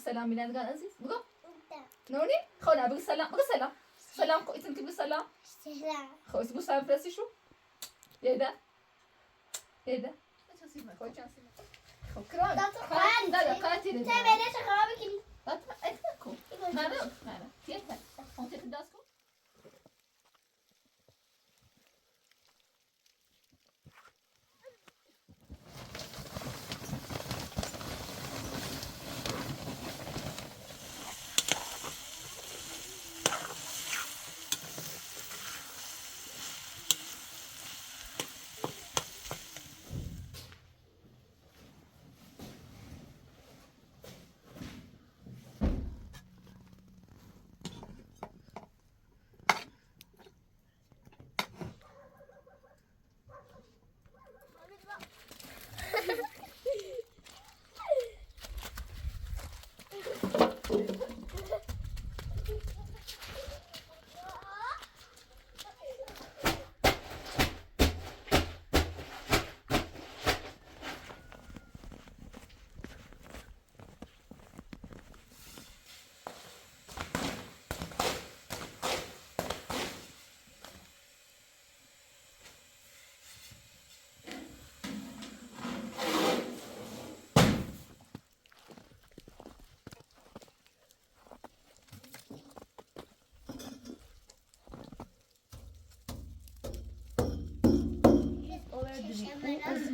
سلام بینندگان عزیز. بگو. نونی؟ خو نه بگو سلام. بگو سلام. سلام کو ایتن که بگو سلام. سلام. خو اسمو سلام فرستی شو. یهده. یهده. خو چانسی ما. خو کران. دادا کاتی رو. تبرش خواب کلی. دادا اتفاق کو. نه نه. یهده. اون تیپ داست کو.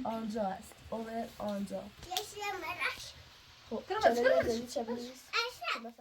آنجا است. اوور آنجا. Yaşıyor merak. خب کرم Çabuk. Aşağı.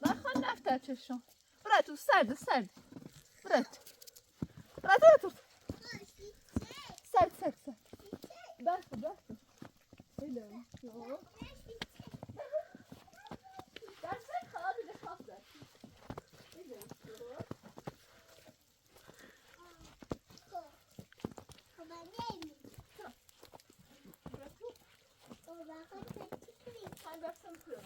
نخواه دفترچشون برات سرد سرد برات برات سرد سرد سرد بس Hello. So. That's like hard to have that. Hello. So. I got some fruit.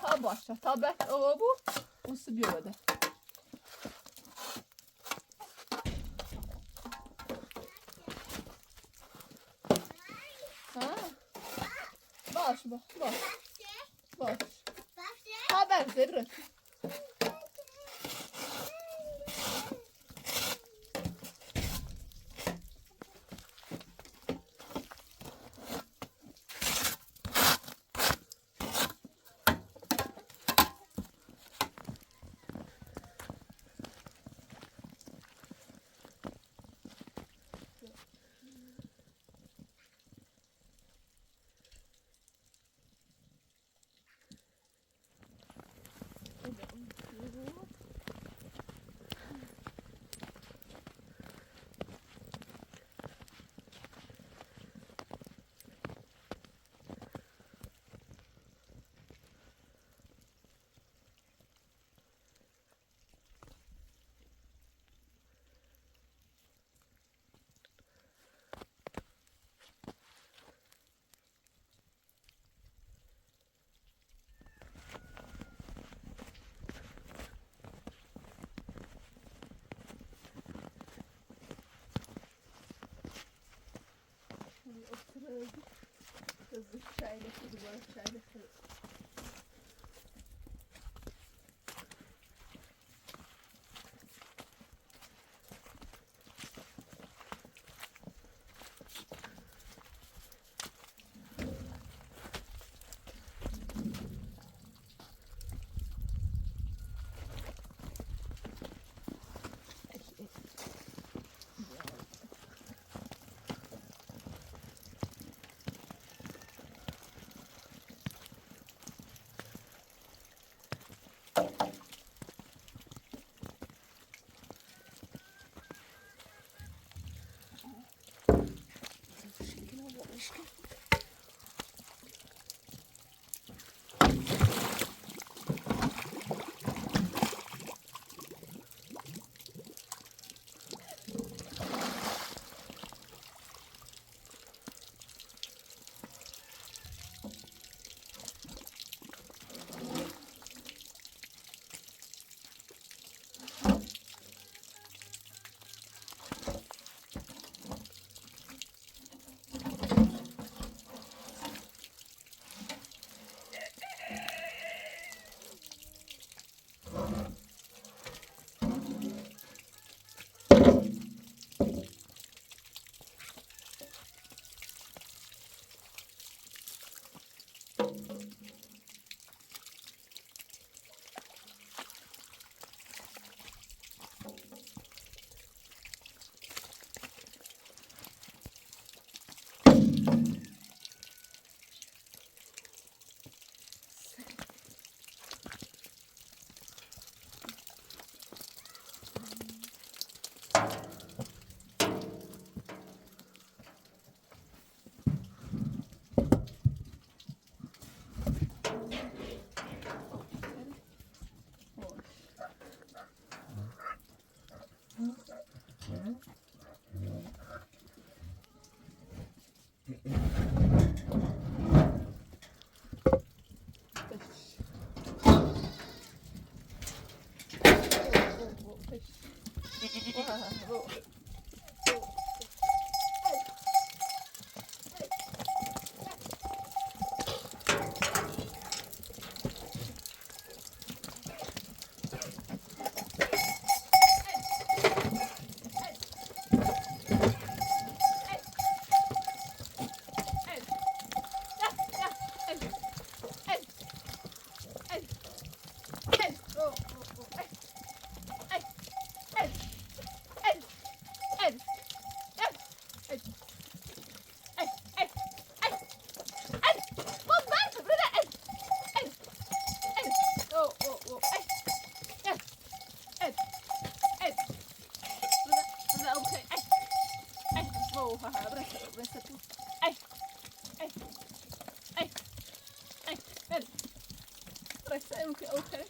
Ta başla. Ta ben o bu. Usu bir öde. Ha. Baş baş baş. Baş. Haber verir. Oturalım. Hızlı çayla kızı var çayla kızı. Oh, haha, burası. Ay. Ay. Ay. Ay. Hadi. Burası. Okay.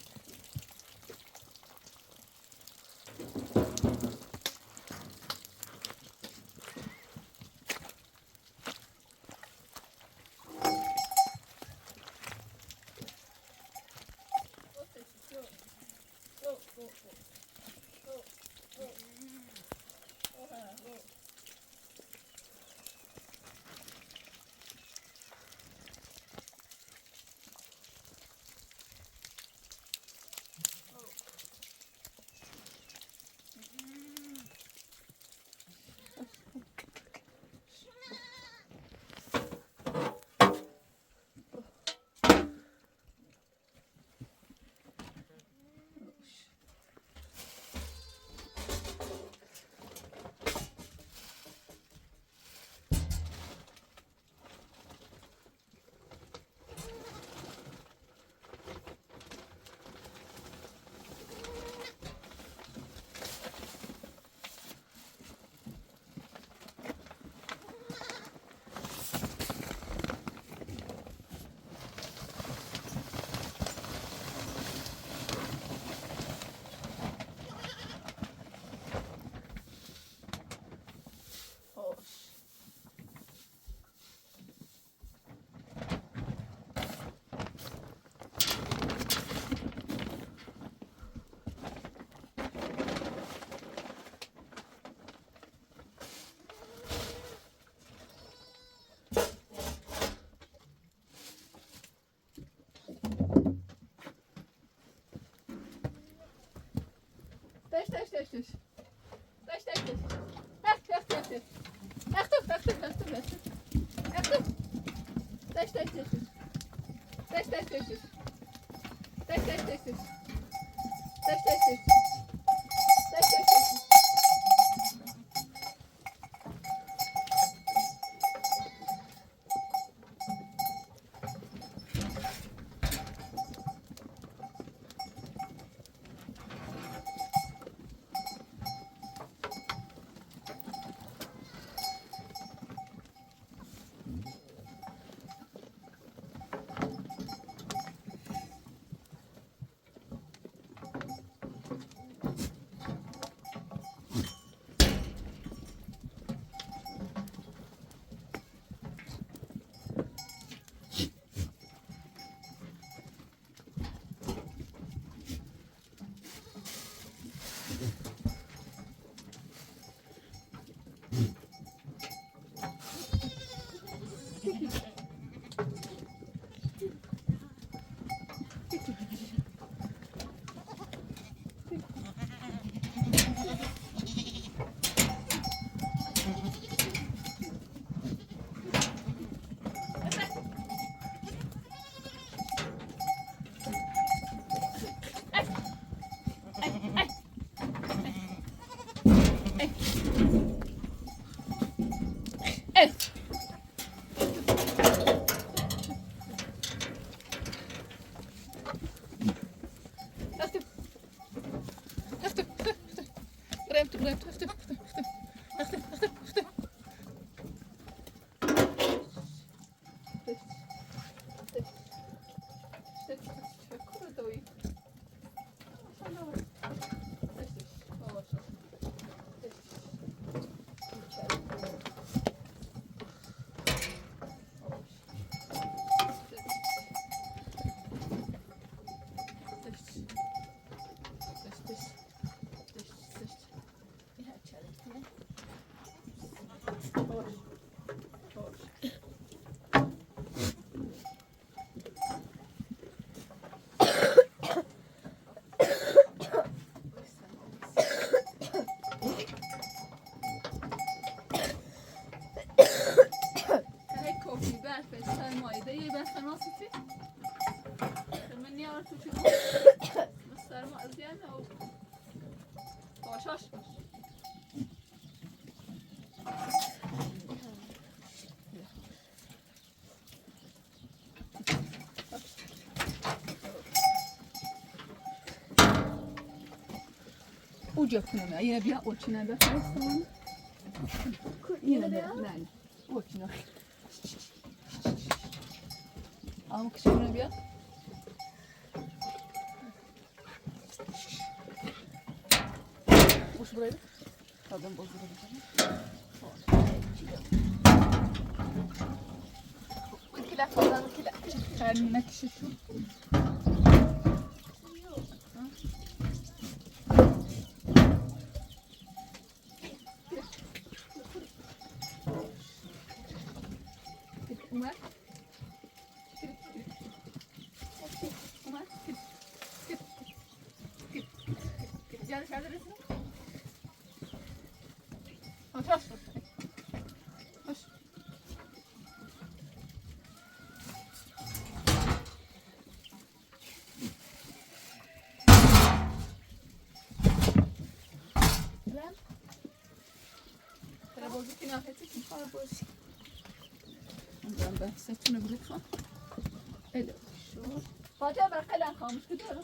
Taş. Ucu yapıyorum ya. Yine bir yapmak için de. Yine de yani. Bakın. Ama kışımına bir. Boş burayı. Kadın bozulur. İkiler falan ikiler. Kendine kişi şu. Umar. Umar. Gel dışarıda resim. Hoş hoş. Hoş. Lan. Para bozuk kıyafeti kim para bozuk? Ben saçını bir lütfen. Evet. Şu. Fatih abi kalem kalmış gidiyorum.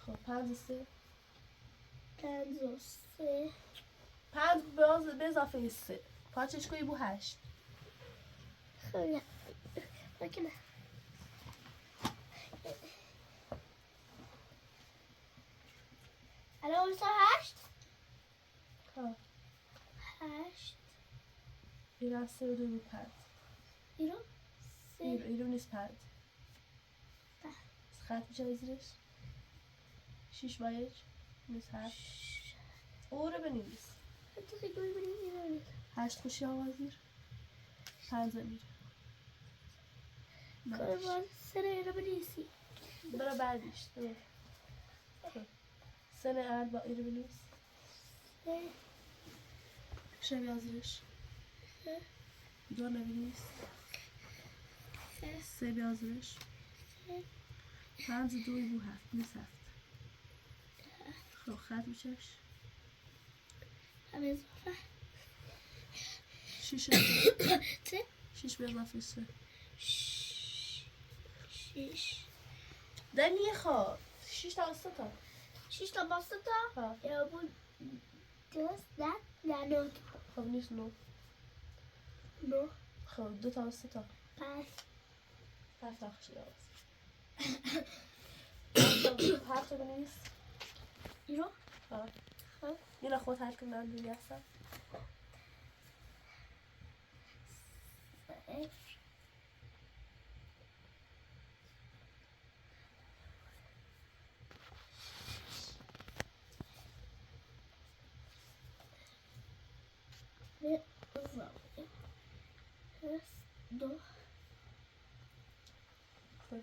خب 5 و 3 5 و 3 5 به اضافه 3 پاچش کنی بو 8 خیلی بکنه الان واسه 8 ها 8 ایران 3 و 2 بو 5 ایرو 3 ایرو نیست 5 خط میشه زیرش 6 با 1 نیست 7 او رو بنویس 8 خوشی آقا زیر 5 میره قربان سر رو بنویسی برو بعدیش سنه اول با ایرو بنویس شبیه از زیرش 2 نبنویس 3 بیازرش 5 و 2 بو 7 نیست 7 خب خط میشش. هم اضافه 6 سه 6 به اضافه 3 6 ده میخواد 6 تا 3 تا 6 تا با 3 تا ها یا بود درست ده نه 9 خب نیست 9 9 خب 2 تا 3 تا پس 5 تا خشی هست هر تا بنویس اینو ها خب یه خود هر که من بنویسم به اضافه پس 2 2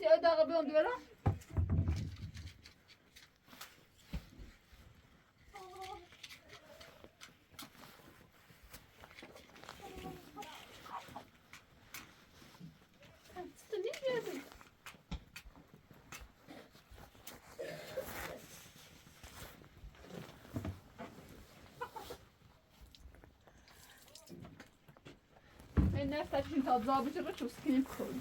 انت اداغ بيوم دولا نفتح این تا ضابط رو چوسکیم کن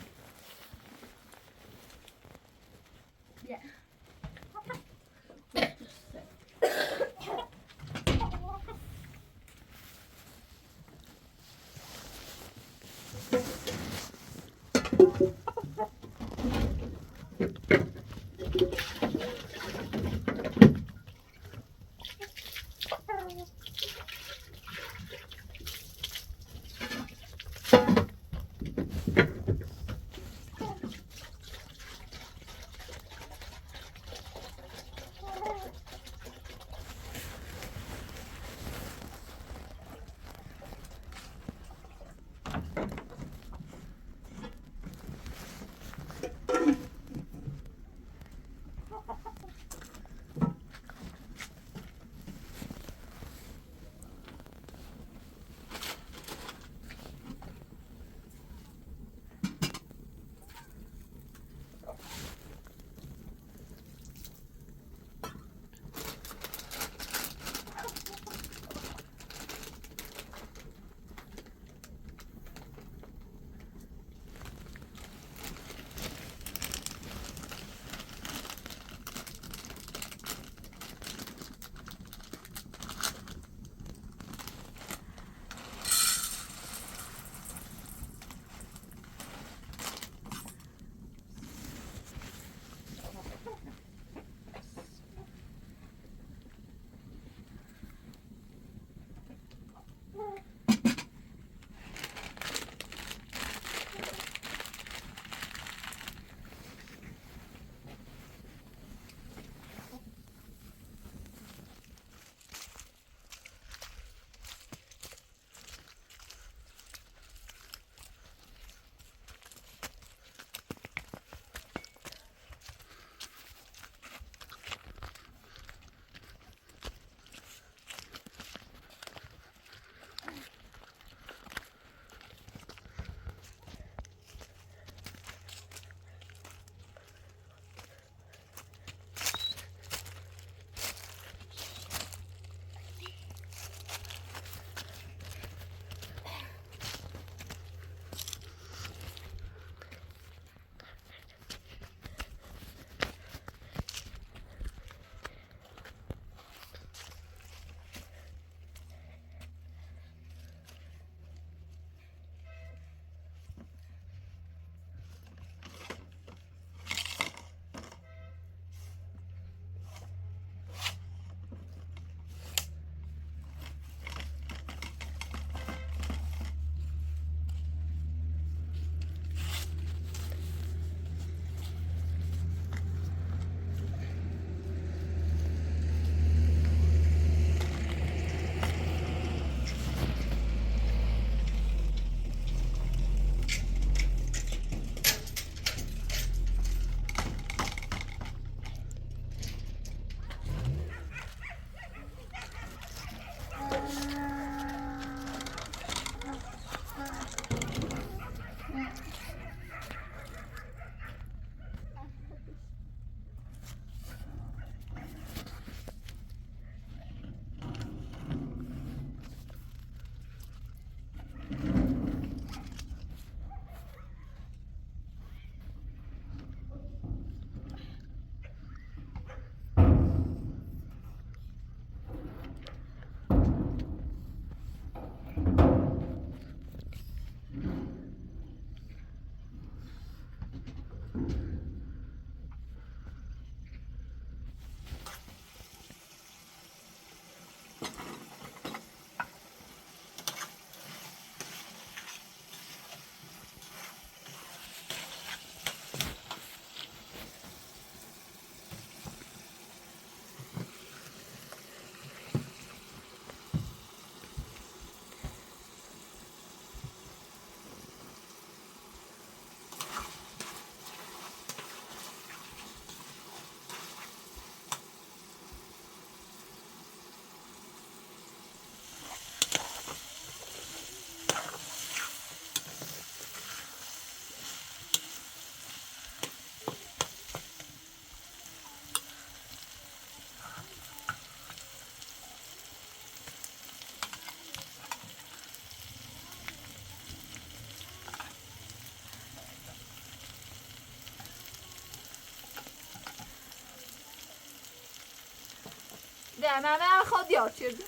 نه خود یاد شد.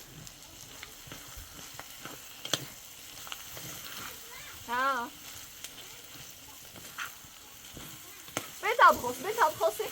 ها بتاب خوصی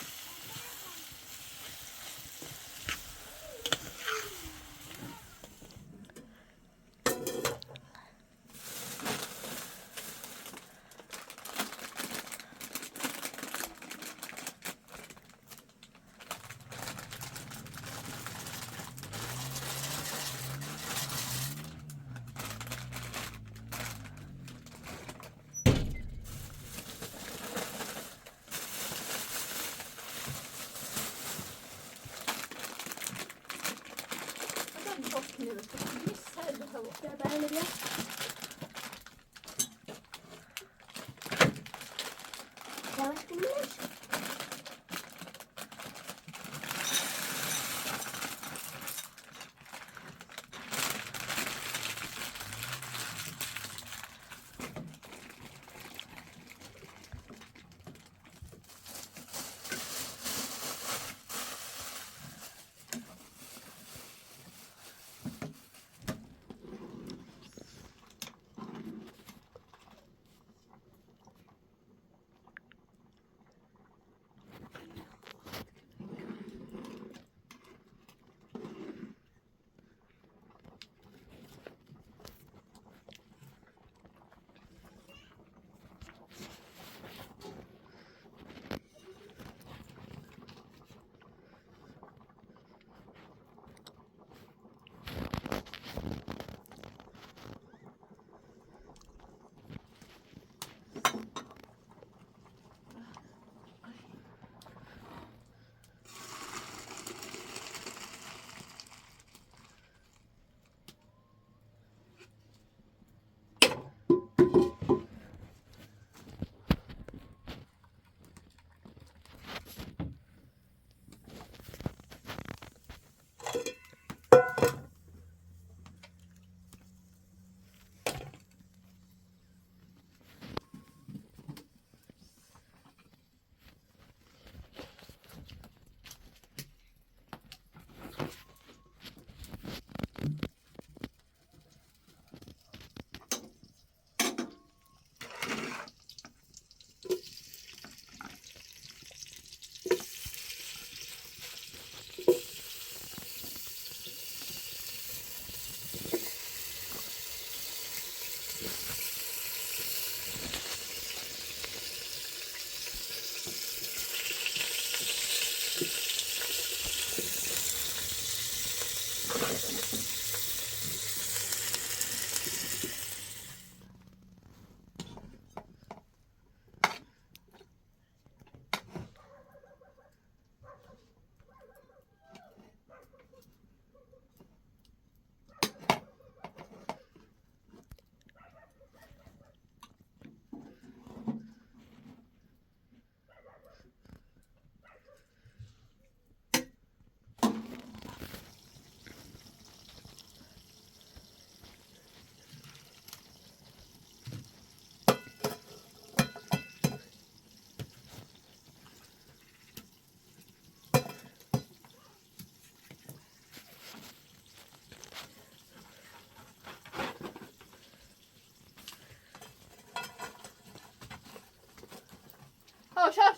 شاش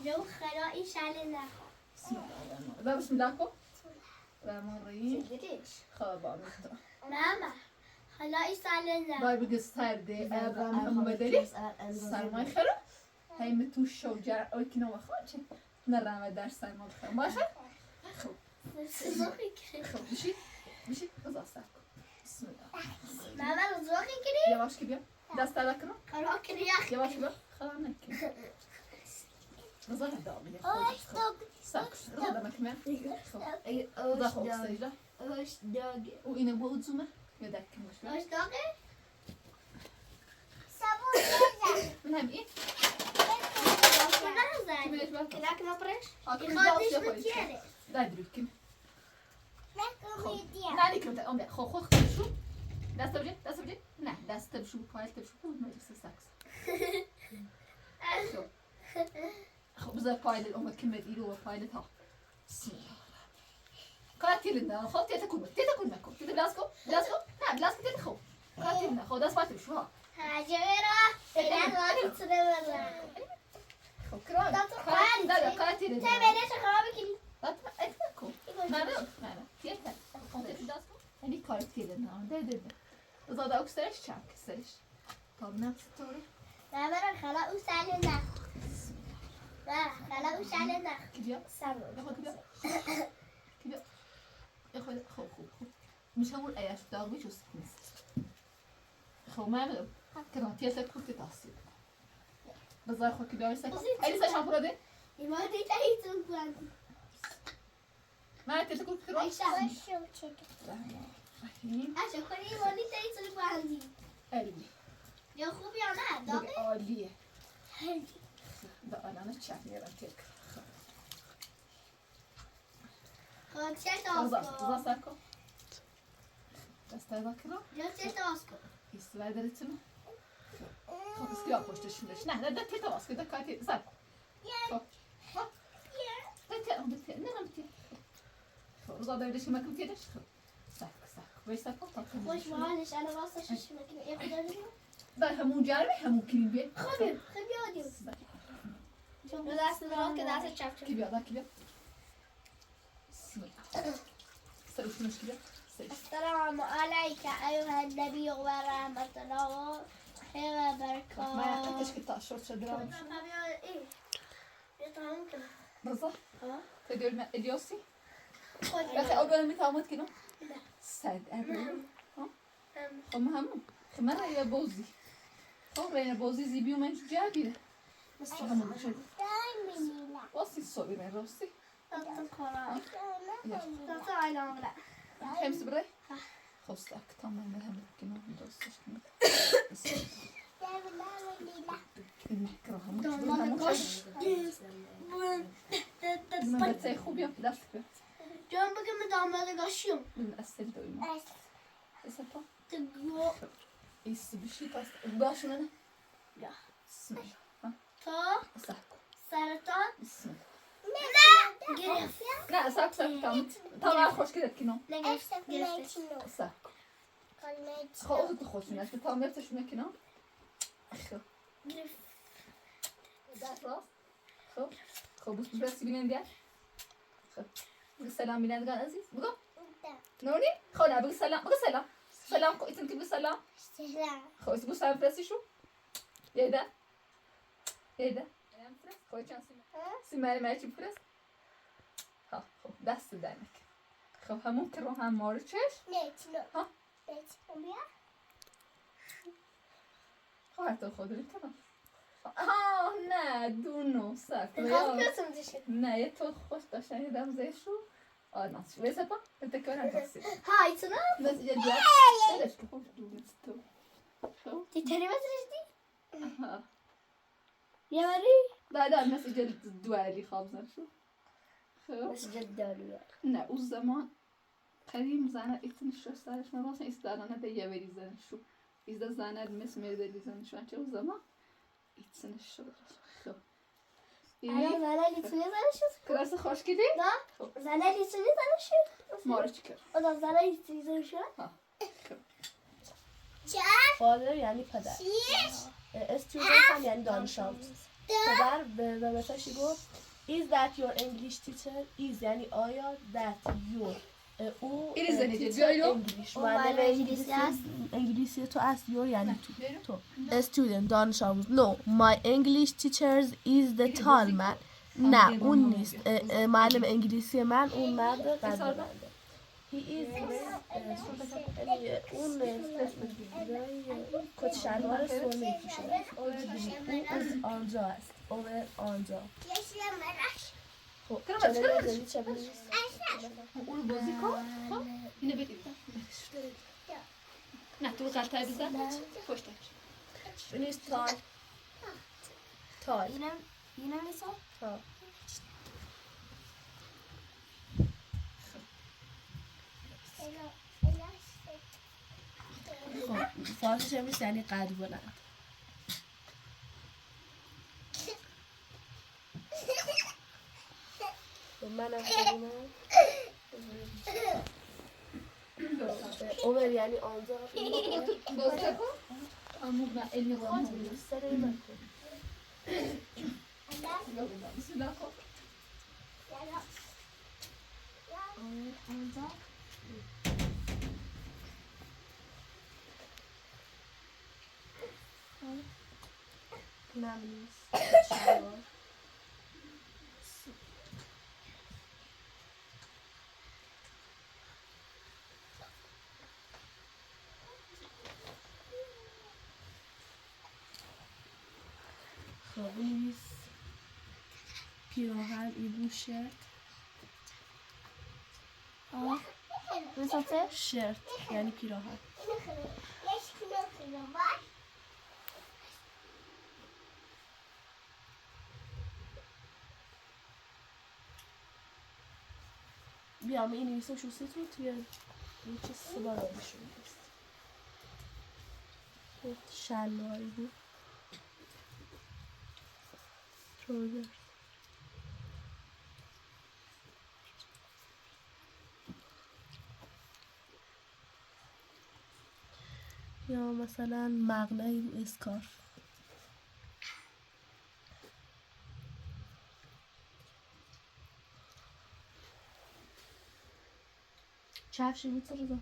لو خرائي شعلنا بسم الله كو الرحمن خاب ماما خرائي شعلنا باي بقصتار دي ابا محمد علي سلام خير هاي متوش وجر اوكنا وخاطش نرى درس سلام خير ماشي خب مشي بزاستك بسم الله ماما رزوقي كري يواش كبير دست لكنا خرائي كري يا اخي يواش كبير خلاص نك نظر دابي اوش دوغ ساكش هذا مكمل ده خوب سجده اوش دوغ وإنا بوزمه يدك مش اوش دوغ من هم إيه؟ كميش بقى كلاك نبرش يخدش بتيري لا أدري كم لا كوميديا لا عليك أنت أم خو شو دست بجی نه دست بشو پایت بشو مجلس سکس خب بذار پایل الأمة كلمة إيلو وپایل تا كاتيلنا خب تيتا كل ماكو تيتا بلاسكو نه بلاسكو تيتا خب كاتيلنا خب دست پایت بشو ها هاجرة إلى الله تسلم خب كرام لا كاتيلنا تبدأ شخابك اتفكو ما تيتا خب تيتا بلاسكو يعني كاتيلنا ده زاد أكسترش شاك استرش طب نفس الطوري لا برا خلا وسالنا لا خلا وسالنا كبير سامو ياخد كبير ياخد خو مش هقول ايش داغ مش وسكنس خو ما عملوا كانوا تيتا كنت تعصب بزار خو كبير سك اي لسه شامبو ده ما دي تايتو بلان ما تيتا كنت اي كروش شو تشيك رحيم عشان كوني ما دي تايتو بلان قلبي يا خوبي انا داغي عالية هندي ده انا تشاف يا رانتك خد شت زا اسكو ساكو تستذكره جبت شت اسكو يسوادرتنا خب اسكي اپوشتش میش نه ده تيتا واسكي ده كاتي زاك خب ده نه خب زا بدش ما كنت تدش ساك ويساكو خوش معانش انا باصه شش مكان ياخذ ده همون جاربه همون كلمه خبر خبيادي دست درات که دست چپ چپ كيف كيف سلوش مشكلة السلام عليك أيها النبي ورحمة الله وبركاته ما يعطيكش كنت أشرت شدران إيه يطعم كده بالضبط ها تدير اليوسي خد يا أخي أول ما تعمد كده لا. سعد أبدا هم هم خمرة يا بوزي خمرة يا بوزي زي بيوم إنش جابيله بس هم شو وصي الصبي من روسي خمس بري خمسة تمام هم كنا ندرسش نحكرها ما بتسي خوبي في دفتر جنب كم داماد قشيم من أسد دوما إسفا تقو إيش بشي تاس باش منه لا بسم الله ها تا ساكو سرطان بسم الله جرف لا ساك طبعا خوش كده كينو جرف ساك خو تخوش من أنت طبعا مرتش من كينو خو جرف ده راس خو بس بينين ده خو بالسلام بينين قال عزيز بقى نوني خو لا بالسلام سلام خو إنت بالسلام خو اسمه سلام فرسي شو يا ده خو كان سمعي ما يجيب فرس ها خو دست دانك خو همون كرو هم مارچش ها خو حتی خود رو کنم نه دونو ساک نه یه تو خوش داشتن یدم زیشو ناس شو ویسه با انت کنم دستی هاي تنا بس یه دیگر دلش که خوش دونست تو خو دي تريبة ترشدي ها يا مري لا مسجل دوالي خابزن شو خو بس جدالي نه اون زمان قدیم زنه ایتن شو سرش من واسه استعلانه ده یه وری زن شو ایزده زنه مثل میردلی زن شو انچه اون زمان ایتن شو خب أنا زنا اللي تسوي زنا شو کلاس خوش کردی؟ لا زنا اللي تسوي زنا شو مارچ کرد ولا زنا اللي تسوي زنا شو father یعنی پدر student هم یعنی دانش آموز پدر به متاشی گفت is that your English teacher is یعنی آیا that your او انگلیش معلم انگلیسی تو است your یعنی تو student دانش آموز no my English teachers is the tall man نه اون نیست معلم انگلیسی من اون مرد قد بلنده he is اون کت شلوار سرمه‌ای پوشیده اون از آنجا است over آنجا خب چه بزنی اون بازی کن خب اینو بگید نه تو قلطه بزن پشتش بنویس تال تال ينام يسار تال خب فارسیش هم نیست یعنی قد بلند. منم ببینم عمر یعنی آنجا بازده کن آمود من علمی قرآن صدای من کن. بسم الله کن نم نیست شلوار. خب بنویس پیراهن ایبو شرت. بساطه شرت یعنی پیراهن. بیا من این نویسم شوسته تو توی یه چیز سبا را بشون نیست شلواری بود تروزر یا مثلا مقنعی بود اسکارف. کفشی بود تو رضا